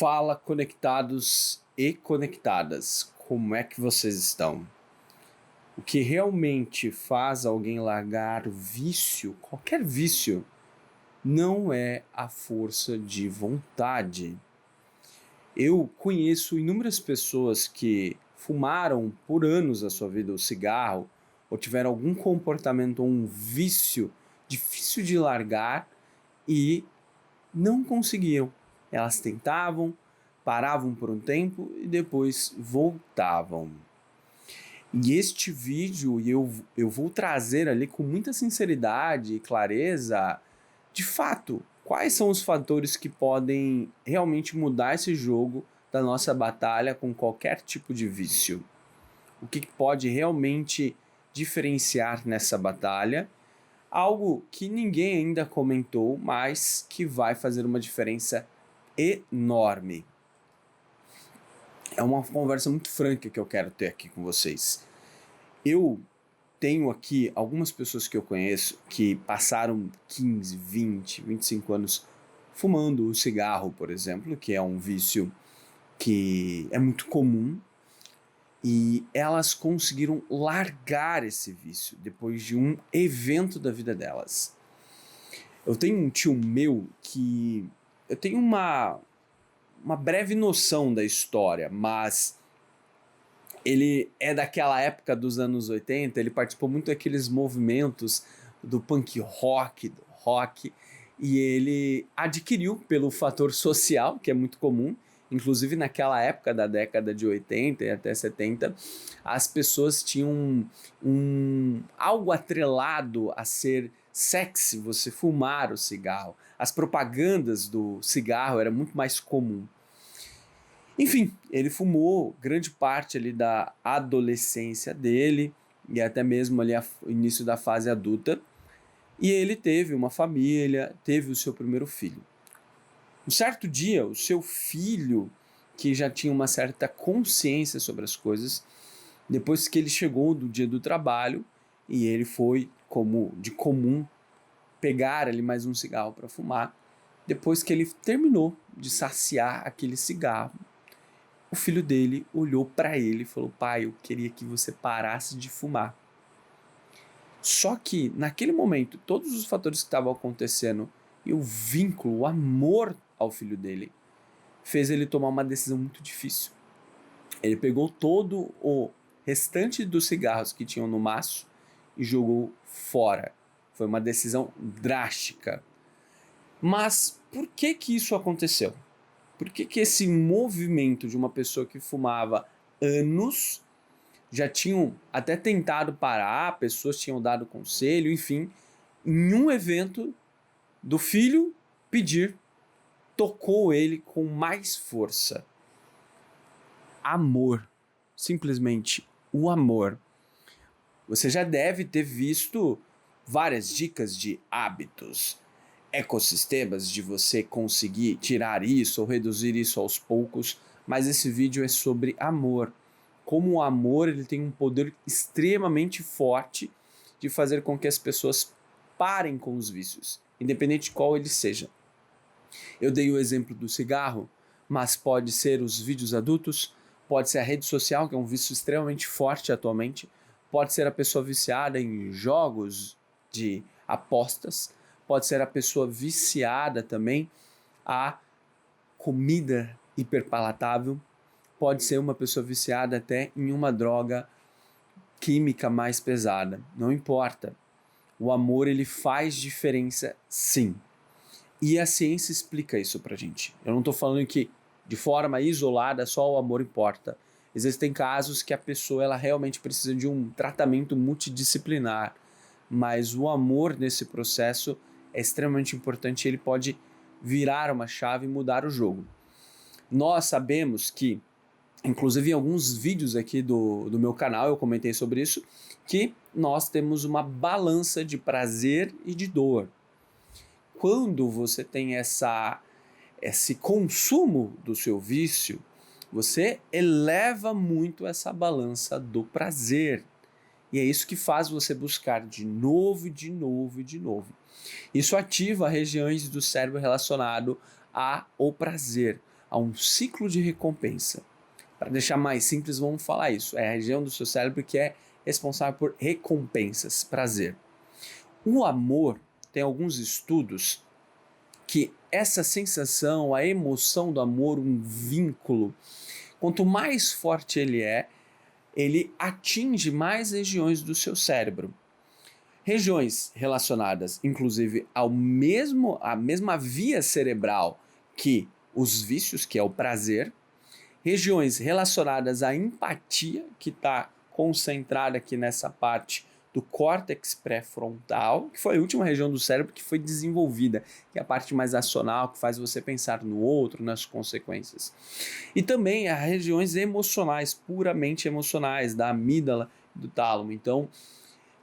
Fala, conectados e conectadas, como é que vocês estão? O que realmente faz alguém largar o vício, qualquer vício, não é a força de vontade. Eu conheço inúmeras pessoas que fumaram por anos da sua vida o cigarro, ou tiveram algum comportamento ou um vício difícil de largar e não conseguiam. Elas tentavam, paravam por um tempo e depois voltavam. E este vídeo eu vou trazer ali com muita sinceridade e clareza, de fato, quais são os fatores que podem realmente mudar esse jogo da nossa batalha com qualquer tipo de vício. O que pode realmente diferenciar nessa batalha. Algo que ninguém ainda comentou, mas que vai fazer uma diferença enorme. É uma conversa muito franca que eu quero ter aqui com vocês. Eu tenho aqui algumas pessoas que eu conheço que passaram 15, 20, 25 anos fumando o cigarro, por exemplo, que é um vício que é muito comum, e elas conseguiram largar esse vício depois de um evento da vida delas. Eu tenho um tio meu que eu tenho uma breve noção da história, mas ele é daquela época dos anos 80, ele participou muito daqueles movimentos do punk rock, do rock, e ele adquiriu pelo fator social, que é muito comum, inclusive naquela época da década de 80 e até 70, as pessoas tinham algo atrelado a ser sexy você fumar o cigarro. As propagandas do cigarro era muito mais comum. Enfim, ele fumou grande parte ali da adolescência dele e até mesmo ali o início da fase adulta. E ele teve uma família, teve o seu primeiro filho. Um certo dia, o seu filho, que já tinha uma certa consciência sobre as coisas, depois que ele chegou do dia do trabalho e ele foi, como de comum, pegar ali mais um cigarro para fumar, depois que ele terminou de saciar aquele cigarro, o filho dele olhou para ele e falou: pai, eu queria que você parasse de fumar. Só que naquele momento, todos os fatores que estavam acontecendo e o vínculo, o amor ao filho dele, fez ele tomar uma decisão muito difícil. Ele pegou todo o restante dos cigarros que tinham no maço e jogou fora. Foi uma decisão drástica. Mas por que isso aconteceu? Por que esse movimento de uma pessoa que fumava anos, já tinham até tentado parar, pessoas tinham dado conselho, enfim, em um evento do filho pedir, tocou ele com mais força? Amor. Simplesmente o amor. Você já deve ter visto várias dicas de hábitos, ecossistemas de você conseguir tirar isso ou reduzir isso aos poucos, mas esse vídeo é sobre amor. Como o amor ele tem um poder extremamente forte de fazer com que as pessoas parem com os vícios, independente de qual ele seja. Eu dei o exemplo do cigarro, mas pode ser os vídeos adultos, pode ser a rede social, que é um vício extremamente forte atualmente, pode ser a pessoa viciada em jogos de apostas, pode ser a pessoa viciada também a comida hiperpalatável, pode ser uma pessoa viciada até em uma droga química mais pesada, não importa. O amor ele faz diferença sim. E a ciência explica isso pra gente. Eu não estou falando que de forma isolada só o amor importa. Existem casos que a pessoa ela realmente precisa de um tratamento multidisciplinar, mas o amor nesse processo é extremamente importante, ele pode virar uma chave e mudar o jogo. Nós sabemos que, inclusive em alguns vídeos aqui do meu canal eu comentei sobre isso, que nós temos uma balança de prazer e de dor. Quando você tem esse consumo do seu vício, você eleva muito essa balança do prazer. E é isso que faz você buscar de novo, de novo e de novo. Isso ativa regiões do cérebro relacionado ao prazer. a um ciclo de recompensa. Para deixar mais simples, vamos falar isso. É a região do seu cérebro que é responsável por recompensas, prazer. O amor, tem alguns estudos que essa sensação, a emoção do amor, um vínculo, quanto mais forte ele atinge mais regiões do seu cérebro. Regiões relacionadas, inclusive, à mesma via cerebral que os vícios, que é o prazer. Regiões relacionadas à empatia, que está concentrada aqui nessa parte do córtex pré-frontal, que foi a última região do cérebro que foi desenvolvida, que é a parte mais racional, que faz você pensar no outro, nas consequências. E também as regiões emocionais, puramente emocionais, da amígdala e do tálamo. Então,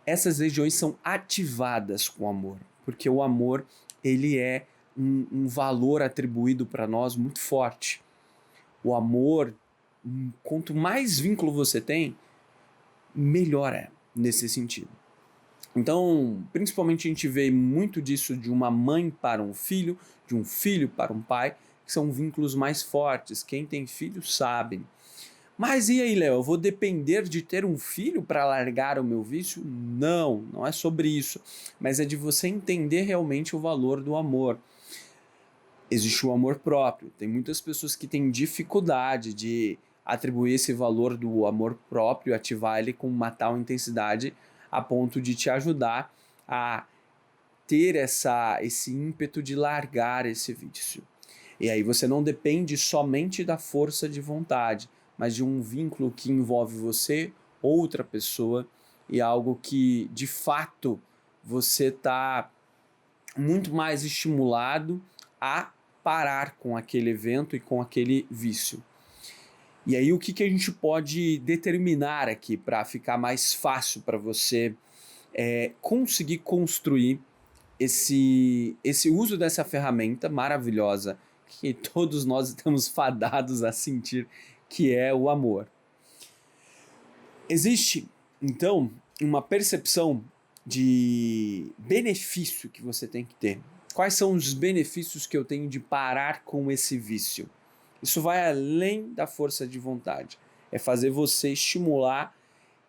essas regiões são ativadas com o amor, porque o amor ele é um valor atribuído para nós muito forte. O amor, quanto mais vínculo você tem, melhor é nesse sentido. Então, principalmente a gente vê muito disso de uma mãe para um filho, de um filho para um pai, que são vínculos mais fortes. Quem tem filho sabe. Mas e aí, Léo, eu vou depender de ter um filho para largar o meu vício? Não, não é sobre isso. Mas é de você entender realmente o valor do amor. Existe o amor próprio. Tem muitas pessoas que têm dificuldade de atribuir esse valor do amor próprio, ativar ele com uma tal intensidade a ponto de te ajudar a ter esse ímpeto de largar esse vício. E aí você não depende somente da força de vontade, mas de um vínculo que envolve você, outra pessoa, e algo que, de fato, você está muito mais estimulado a parar com aquele evento e com aquele vício. E aí o que a gente pode determinar aqui para ficar mais fácil para você conseguir construir esse uso dessa ferramenta maravilhosa que todos nós estamos fadados a sentir, que é o amor. Existe, então, uma percepção de benefício que você tem que ter. Quais são os benefícios que eu tenho de parar com esse vício? Isso vai além da força de vontade. É fazer você estimular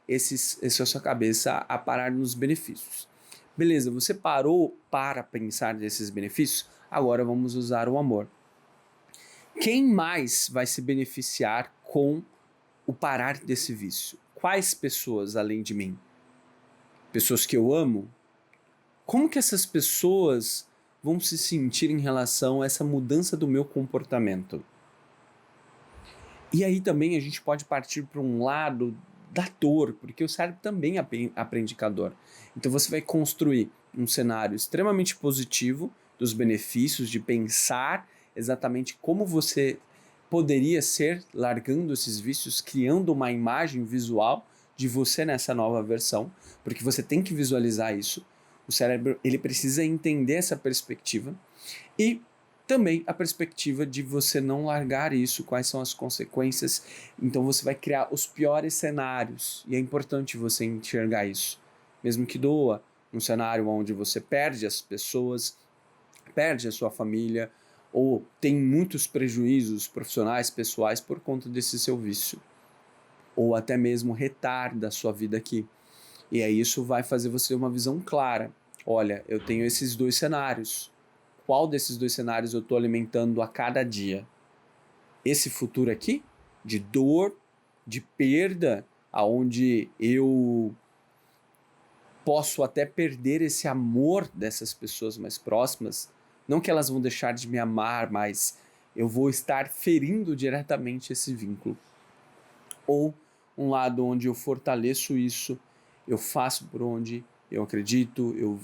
essa sua cabeça a parar nos benefícios. Beleza, você parou para pensar nesses benefícios? Agora vamos usar o amor. Quem mais vai se beneficiar com o parar desse vício? Quais pessoas além de mim? Pessoas que eu amo? Como que essas pessoas vão se sentir em relação a essa mudança do meu comportamento? E aí também a gente pode partir para um lado da dor, porque o cérebro também aprende com a dor. Então você vai construir um cenário extremamente positivo dos benefícios de pensar exatamente como você poderia ser largando esses vícios, criando uma imagem visual de você nessa nova versão, porque você tem que visualizar isso. O cérebro ele precisa entender essa perspectiva e também a perspectiva de você não largar isso, quais são as consequências. Então você vai criar os piores cenários e é importante você enxergar isso. Mesmo que doa, um cenário onde você perde as pessoas, perde a sua família ou tem muitos prejuízos profissionais, pessoais por conta desse seu vício. Ou até mesmo retarda a sua vida aqui. E aí isso vai fazer você ter uma visão clara. Olha, eu tenho esses dois cenários. Qual desses dois cenários eu estou alimentando a cada dia? Esse futuro aqui, de dor, de perda, aonde eu posso até perder esse amor dessas pessoas mais próximas, não que elas vão deixar de me amar, mas eu vou estar ferindo diretamente esse vínculo. Ou um lado onde eu fortaleço isso, eu faço por onde eu acredito, eu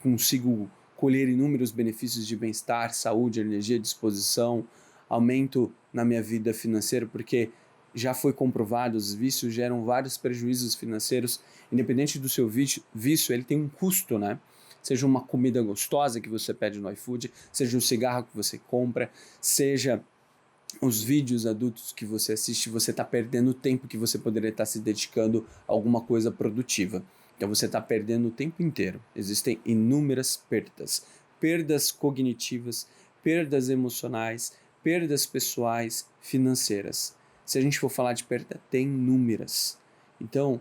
consigo colher inúmeros benefícios de bem-estar, saúde, energia, disposição, aumento na minha vida financeira, porque já foi comprovado, os vícios geram vários prejuízos financeiros, independente do seu vício, ele tem um custo, né? Seja uma comida gostosa que você pede no iFood, seja um cigarro que você compra, seja os vídeos adultos que você assiste, você está perdendo tempo que você poderia estar se dedicando a alguma coisa produtiva. Então você está perdendo o tempo inteiro. Existem inúmeras perdas. Perdas cognitivas, perdas emocionais, perdas pessoais, financeiras. Se a gente for falar de perda, tem inúmeras. Então,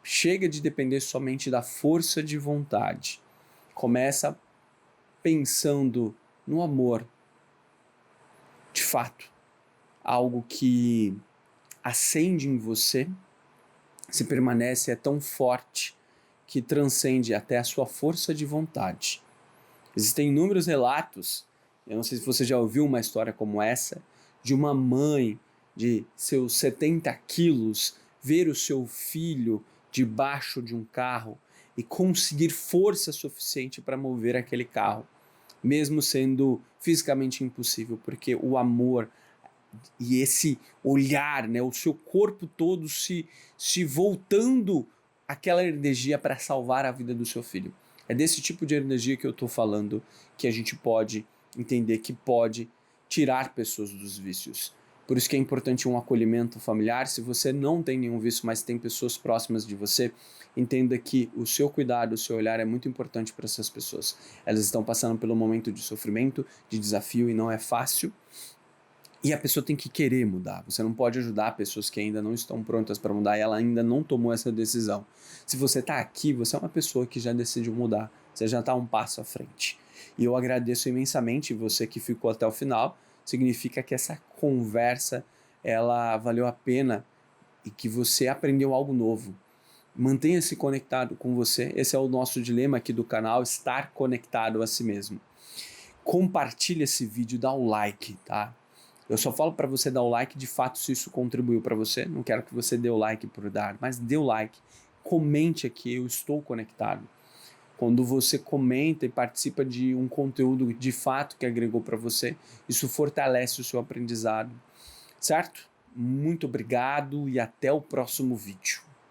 chega de depender somente da força de vontade. Começa pensando no amor. De fato, algo que acende em você, se permanece, é tão forte que transcende até a sua força de vontade. Existem inúmeros relatos, eu não sei se você já ouviu uma história como essa, de uma mãe de seus 70 quilos ver o seu filho debaixo de um carro e conseguir força suficiente para mover aquele carro, mesmo sendo fisicamente impossível, porque o amor e esse olhar, né, o seu corpo todo se voltando aquela energia para salvar a vida do seu filho. É desse tipo de energia que eu estou falando, que a gente pode entender que pode tirar pessoas dos vícios. Por isso que é importante um acolhimento familiar. Se você não tem nenhum vício, mas tem pessoas próximas de você, entenda que o seu cuidado, o seu olhar é muito importante para essas pessoas. Elas estão passando pelo momento de sofrimento, de desafio, e não é fácil. E a pessoa tem que querer mudar. Você não pode ajudar pessoas que ainda não estão prontas para mudar e ela ainda não tomou essa decisão. Se você está aqui, você é uma pessoa que já decidiu mudar. Você já está um passo à frente. E eu agradeço imensamente você que ficou até o final. Significa que essa conversa ela valeu a pena e que você aprendeu algo novo. Mantenha-se conectado com você. Esse é o nosso dilema aqui do canal, estar conectado a si mesmo. Compartilhe esse vídeo, dá o like, tá? Eu só falo para você dar o like de fato se isso contribuiu para você. Não quero que você dê o like por dar, mas dê o like. Comente aqui, eu estou conectado. Quando você comenta e participa de um conteúdo de fato que agregou para você, isso fortalece o seu aprendizado, certo? Muito obrigado e até o próximo vídeo.